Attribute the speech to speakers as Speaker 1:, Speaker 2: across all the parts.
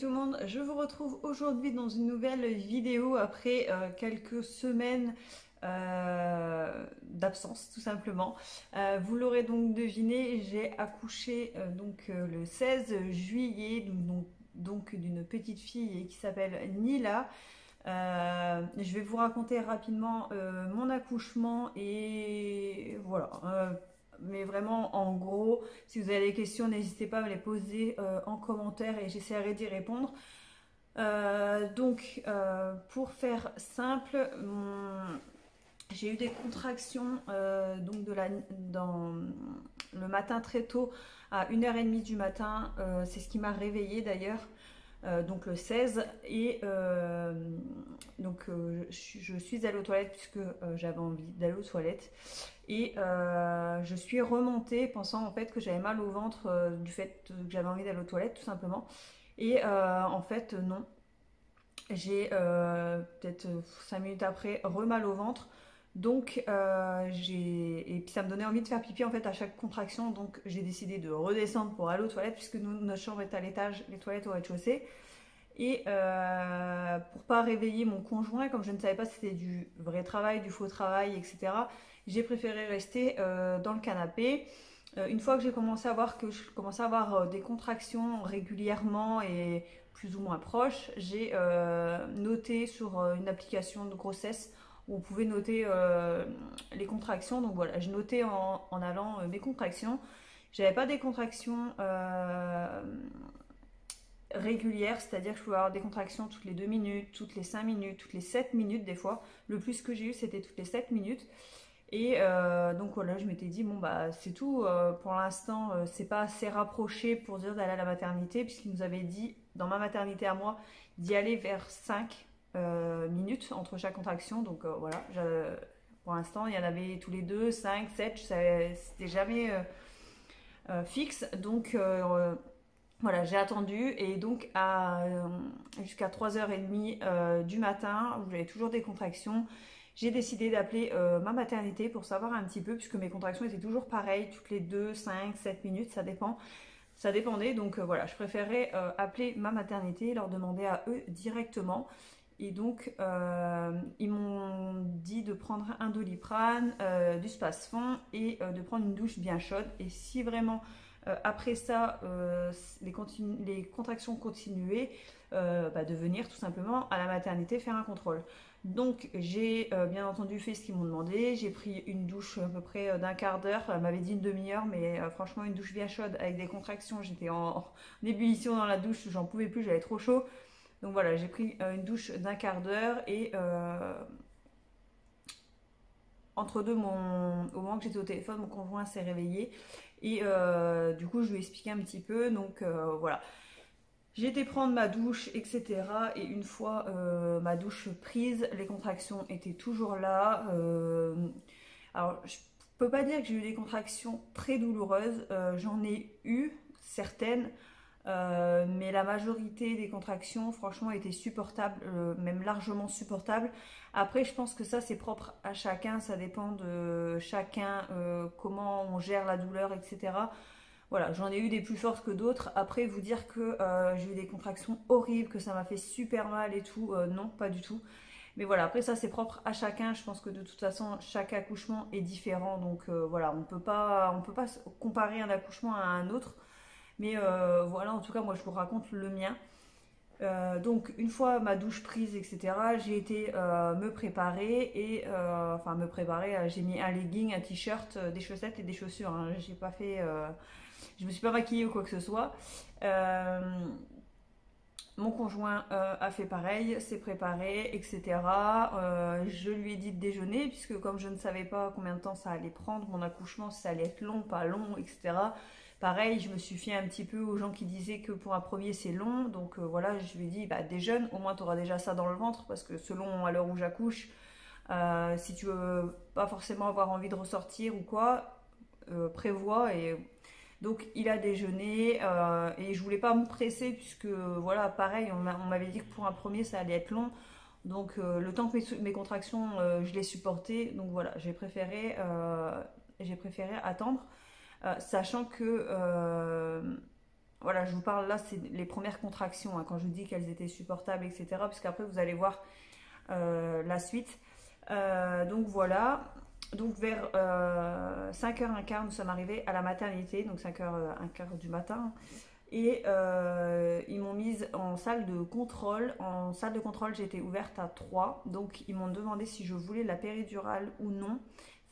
Speaker 1: tout le monde, je vous retrouve aujourd'hui dans une nouvelle vidéo après quelques semaines d'absence tout simplement. Vous l'aurez donc deviné, j'ai accouché le 16 juillet donc d'une petite fille qui s'appelle Nila. Je vais vous raconter rapidement mon accouchement et voilà. Mais vraiment, en gros, si vous avez des questions, n'hésitez pas à me les poser en commentaire et j'essaierai d'y répondre. Pour faire simple, j'ai eu des contractions dans le matin très tôt, à 1h30 du matin. C'est ce qui m'a réveillée d'ailleurs. Donc le 16 je suis allée aux toilettes puisque j'avais envie d'aller aux toilettes et je suis remontée pensant en fait que j'avais mal au ventre du fait que j'avais envie d'aller aux toilettes tout simplement et en fait non, j'ai peut-être 5 minutes après mal au ventre. Donc et puis ça me donnait envie de faire pipi en fait à chaque contraction, donc j'ai décidé de redescendre pour aller aux toilettes puisque notre chambre est à l'étage, les toilettes au rez-de-chaussée. Et pour pas réveiller mon conjoint, comme je ne savais pas si c'était du vrai travail, du faux travail, etc., j'ai préféré rester dans le canapé. Une fois que j'ai commencé à voir que je commençais à avoir des contractions régulièrement et plus ou moins proches, j'ai noté sur une application de grossesse où on pouvait noter les contractions. Donc voilà, je notais en allant mes contractions. J'avais pas des contractions régulières, c'est-à-dire que je pouvais avoir des contractions toutes les 2 minutes, toutes les 5 minutes, toutes les 7 minutes des fois. Le plus que j'ai eu, c'était toutes les 7 minutes. Et donc voilà, je m'étais dit, bon bah c'est tout, pour l'instant c'est pas assez rapproché pour dire d'aller à la maternité, puisqu'il nous avait dit, dans ma maternité à moi, d'y aller vers 5 minutes entre chaque contraction. Donc voilà, pour l'instant il y en avait tous les 2, 5, 7, c'était jamais fixe. Donc voilà, j'ai attendu et donc jusqu'à 3h30 du matin, où j'avais toujours des contractions, j'ai décidé d'appeler ma maternité pour savoir un petit peu, puisque mes contractions étaient toujours pareilles, toutes les 2, 5, 7 minutes, ça dépend. Ça dépendait, donc voilà, je préférais appeler ma maternité et leur demander à eux directement. Et donc, ils m'ont dit de prendre un Doliprane, du Spasfon et de prendre une douche bien chaude. Et si vraiment après ça, les contractions continuaient, de venir tout simplement à la maternité faire un contrôle. Donc j'ai bien entendu fait ce qu'ils m'ont demandé, j'ai pris une douche à peu près d'un quart d'heure, elle m'avait dit une demi-heure, mais franchement une douche bien chaude avec des contractions, j'étais en ébullition dans la douche, j'en pouvais plus, j'avais trop chaud. Donc voilà, j'ai pris une douche d'un quart d'heure et entre deux, au moment que j'étais au téléphone, mon conjoint s'est réveillé et du coup je lui ai expliqué un petit peu. Donc voilà, j'ai été prendre ma douche, etc. Et une fois ma douche prise, les contractions étaient toujours là. Alors je peux pas dire que j'ai eu des contractions très douloureuses, j'en ai eu certaines. Mais la majorité des contractions, franchement, étaient supportables, même largement supportables. Après, je pense que ça, c'est propre à chacun, ça dépend de chacun, comment on gère la douleur, etc. Voilà, j'en ai eu des plus fortes que d'autres. Après, vous dire que j'ai eu des contractions horribles, que ça m'a fait super mal et tout, non, pas du tout. Mais voilà, après ça, c'est propre à chacun. Je pense que de toute façon, chaque accouchement est différent. Donc voilà, on peut pas comparer un accouchement à un autre. Mais voilà, en tout cas, moi je vous raconte le mien. Donc une fois ma douche prise, etc., j'ai été me préparer et enfin me préparer. J'ai mis un legging, un t-shirt, des chaussettes et des chaussures. Hein. J'ai pas fait, je me suis pas maquillée ou quoi que ce soit. Mon conjoint a fait pareil, s'est préparé, etc. Je lui ai dit de déjeuner, puisque comme je ne savais pas combien de temps ça allait prendre, mon accouchement, si ça allait être long, pas long, etc. Pareil, je me suis fiée un petit peu aux gens qui disaient que pour un premier c'est long. Donc voilà, je lui ai dit, bah, déjeune, au moins tu auras déjà ça dans le ventre, parce que selon à l'heure où j'accouche, si tu veux pas forcément avoir envie de ressortir ou quoi, prévois. Et donc il a déjeuné et je voulais pas me presser puisque voilà, pareil, on m'avait dit que pour un premier ça allait être long. Donc le temps que mes contractions, je les supportais. Donc voilà, j'ai préféré attendre, sachant que voilà, je vous parle là, c'est les premières contractions, hein, quand je vous dis qu'elles étaient supportables, etc. Parce qu'après, vous allez voir la suite. Donc voilà. Donc vers 5h15, nous sommes arrivés à la maternité, donc 5h15 du matin. Et ils m'ont mise en salle de contrôle. En salle de contrôle, j'étais ouverte à 3. Donc ils m'ont demandé si je voulais la péridurale ou non,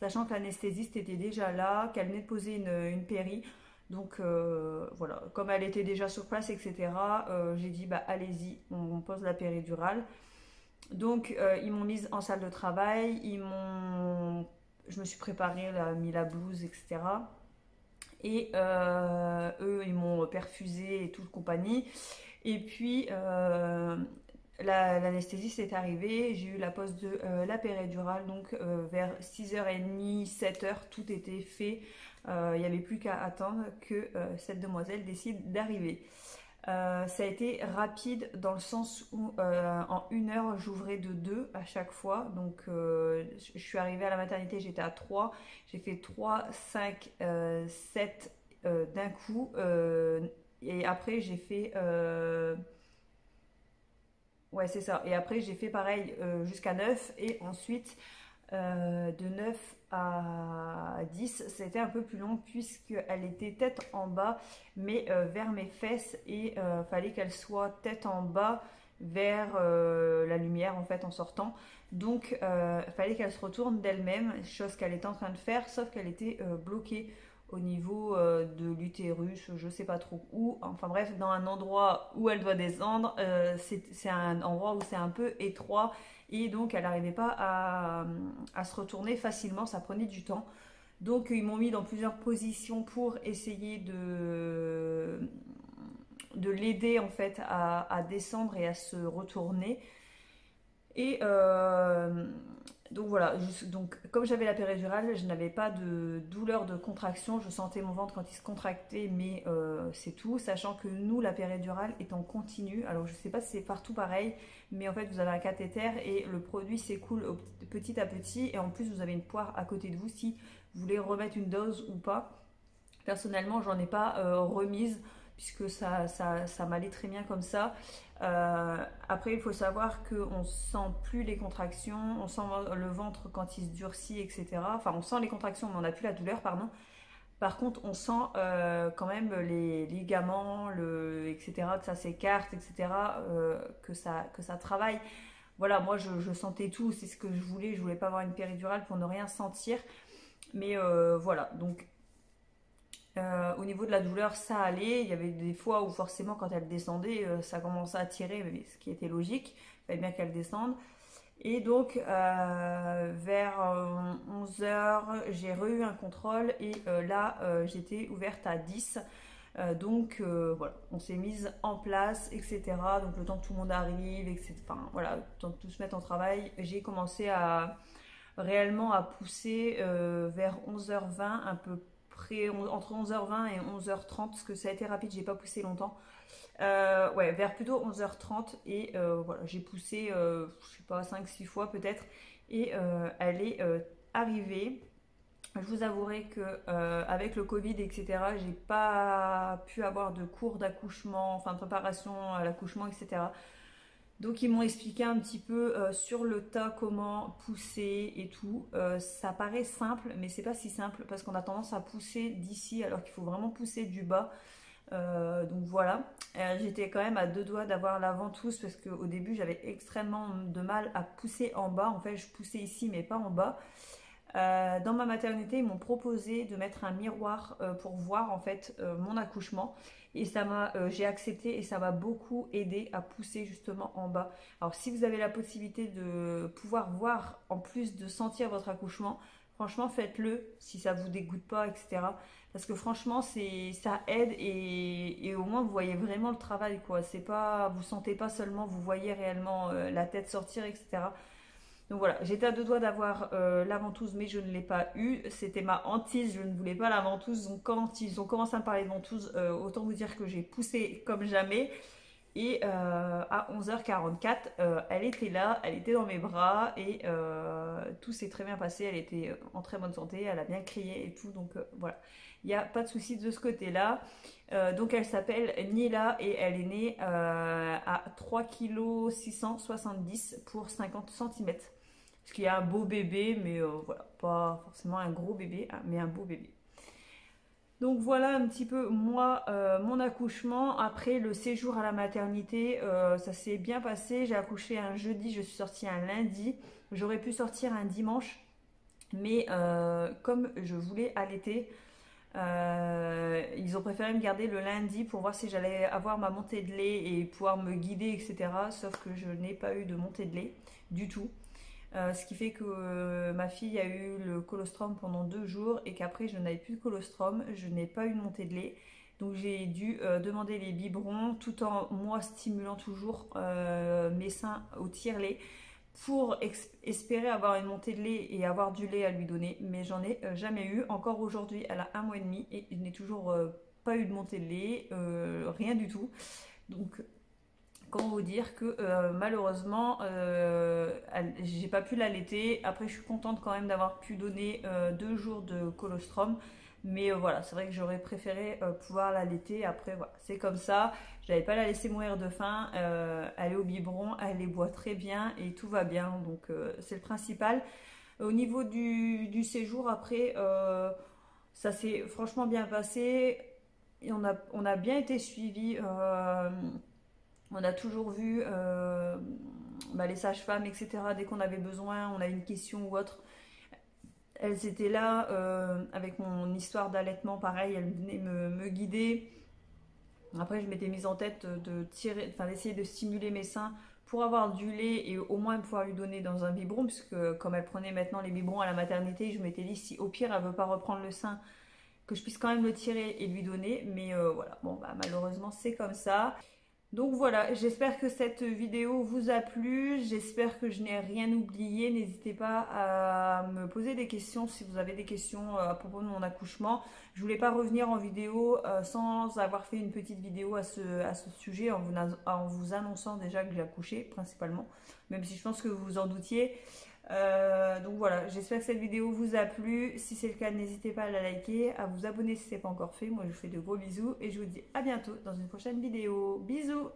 Speaker 1: sachant que l'anesthésiste était déjà là, qu'elle venait de poser une péri. Donc voilà, comme elle était déjà sur place, etc., j'ai dit bah allez-y, on pose la péridurale. Donc ils m'ont mise en salle de travail, je me suis préparée, là, mis la blouse, etc. Et eux, ils m'ont perfusé et toute compagnie. Et puis l'anesthésiste est arrivée, j'ai eu la pose de la péridurale, donc vers 6h30, 7h, tout était fait. Il n'y avait plus qu'à attendre que cette demoiselle décide d'arriver. Ça a été rapide dans le sens où en 1 heure j'ouvrais de 2 à chaque fois. Donc je suis arrivée à la maternité, j'étais à 3. J'ai fait 3, 5, 7 d'un coup. Et après j'ai fait... ouais, c'est ça. Et après j'ai fait pareil jusqu'à 9. Et ensuite de 9 à 10, c'était un peu plus long puisqu'elle était tête en bas, mais vers mes fesses, et fallait qu'elle soit tête en bas vers la lumière en fait en sortant. Donc fallait qu'elle se retourne d'elle-même, chose qu'elle était en train de faire, sauf qu'elle était bloquée au niveau de l'utérus, je sais pas trop où, enfin bref, dans un endroit où elle doit descendre. C'est un endroit où c'est un peu étroit, et donc elle n'arrivait pas à se retourner facilement, ça prenait du temps. Donc ils m'ont mis dans plusieurs positions pour essayer de l'aider en fait à descendre et à se retourner. Et donc voilà, donc comme j'avais la péridurale, je n'avais pas de douleur de contraction, je sentais mon ventre quand il se contractait, mais c'est tout, sachant que nous, la péridurale est en continu. Alors je ne sais pas si c'est partout pareil, mais en fait vous avez un cathéter et le produit s'écoule petit à petit, et en plus vous avez une poire à côté de vous si vous voulez remettre une dose ou pas. Personnellement, j'en ai pas remise, puisque ça m'allait très bien comme ça. Après, il faut savoir qu'on sent plus les contractions, on sent le ventre quand il se durcit, etc. Enfin, on sent les contractions, mais on n'a plus la douleur, pardon. Par contre, on sent quand même les ligaments, etc., que ça s'écarte, etc., que ça travaille. Voilà, moi, je sentais tout, c'est ce que je voulais pas avoir une péridurale pour ne rien sentir. Mais voilà, donc au niveau de la douleur, ça allait. Il y avait des fois où forcément quand elle descendait, ça commençait à tirer, mais ce qui était logique. Il fallait bien qu'elle descende. Et donc vers 11h, j'ai eu un contrôle, et là j'étais ouverte à 10. Donc voilà, on s'est mise en place, etc. Donc le temps que tout le monde arrive, etc. Enfin voilà, le temps que tout se mette en travail, j'ai commencé réellement à pousser vers 11h20, un peu près entre 11h20 et 11h30, parce que ça a été rapide, j'ai pas poussé longtemps. Ouais, vers plutôt 11h30, et voilà, j'ai poussé, je sais pas, 5-6 fois peut-être, et elle est arrivée. Je vous avouerai que avec le Covid, etc., j'ai pas pu avoir de cours d'accouchement, enfin de préparation à l'accouchement, etc. Donc ils m'ont expliqué un petit peu sur le tas comment pousser et tout. Ça paraît simple, mais c'est pas si simple, parce qu'on a tendance à pousser d'ici alors qu'il faut vraiment pousser du bas. Donc voilà, j'étais quand même à 2 doigts d'avoir la ventouse, parce qu'au début j'avais extrêmement de mal à pousser en bas. En fait, je poussais ici mais pas en bas. Dans ma maternité, ils m'ont proposé de mettre un miroir pour voir en fait mon accouchement, et j'ai accepté, et ça m'a beaucoup aidé à pousser justement en bas. Alors si vous avez la possibilité de pouvoir voir en plus de sentir votre accouchement, franchement faites-le si ça vous dégoûte pas, etc. Parce que franchement ça aide, et au moins vous voyez vraiment le travail, quoi. C'est pas, vous sentez pas seulement, vous voyez réellement la tête sortir, etc. Donc voilà, j'étais à 2 doigts d'avoir la ventouse, mais je ne l'ai pas eue. C'était ma hantise, je ne voulais pas la ventouse. Donc quand ils ont commencé à me parler de ventouse, autant vous dire que j'ai poussé comme jamais. Et à 11h44, elle était là, elle était dans mes bras et tout s'est très bien passé. Elle était en très bonne santé, elle a bien crié et tout. Donc voilà, il n'y a pas de souci de ce côté-là. Donc elle s'appelle Nila et elle est née à 3,670 kg pour 50 cm. Ce qui est un beau bébé, mais voilà, pas forcément un gros bébé, mais un beau bébé. Donc voilà un petit peu moi mon accouchement. Après le séjour à la maternité, ça s'est bien passé. J'ai accouché un jeudi, je suis sortie un lundi. J'aurais pu sortir un dimanche, mais comme je voulais allaiter, ils ont préféré me garder le lundi pour voir si j'allais avoir ma montée de lait et pouvoir me guider, etc. Sauf que je n'ai pas eu de montée de lait du tout. Ce qui fait que ma fille a eu le colostrum pendant 2 jours et qu'après je n'avais plus de colostrum, je n'ai pas eu de montée de lait. Donc j'ai dû demander les biberons tout en moi stimulant toujours mes seins au tire-lait pour espérer avoir une montée de lait et avoir du lait à lui donner. Mais j'en ai jamais eu. Encore aujourd'hui, elle a 1 mois et demi et je n'ai toujours pas eu de montée de lait, rien du tout. Donc comment vous dire que malheureusement j'ai pas pu l'allaiter. Après je suis contente quand même d'avoir pu donner 2 jours de colostrum, mais voilà, c'est vrai que j'aurais préféré pouvoir l'allaiter. Après voilà, c'est comme ça, j'avais pas la laisser mourir de faim. Elle est au biberon, elle les boit très bien et tout va bien, donc c'est le principal. Au niveau du séjour après, ça s'est franchement bien passé et on a bien été suivis. On a toujours vu les sages-femmes, etc. Dès qu'on avait besoin, on a une question ou autre. Elles étaient là avec mon histoire d'allaitement, pareil, elles venaient me guider. Après, je m'étais mise en tête de tirer, enfin d'essayer de stimuler mes seins pour avoir du lait et au moins pouvoir lui donner dans un biberon, puisque comme elle prenait maintenant les biberons à la maternité, je m'étais dit si au pire elle veut pas reprendre le sein, que je puisse quand même le tirer et lui donner. Mais voilà, bon bah malheureusement c'est comme ça. Donc voilà, j'espère que cette vidéo vous a plu, j'espère que je n'ai rien oublié. N'hésitez pas à me poser des questions si vous avez des questions à propos de mon accouchement. Je voulais pas revenir en vidéo sans avoir fait une petite vidéo à ce sujet en vous annonçant déjà que j'ai accouché principalement, même si je pense que vous vous en doutiez. Donc voilà, j'espère que cette vidéo vous a plu. Si c'est le cas, n'hésitez pas à la liker, à vous abonner si ce n'est pas encore fait. Moi je vous fais de gros bisous et je vous dis à bientôt dans une prochaine vidéo. Bisous!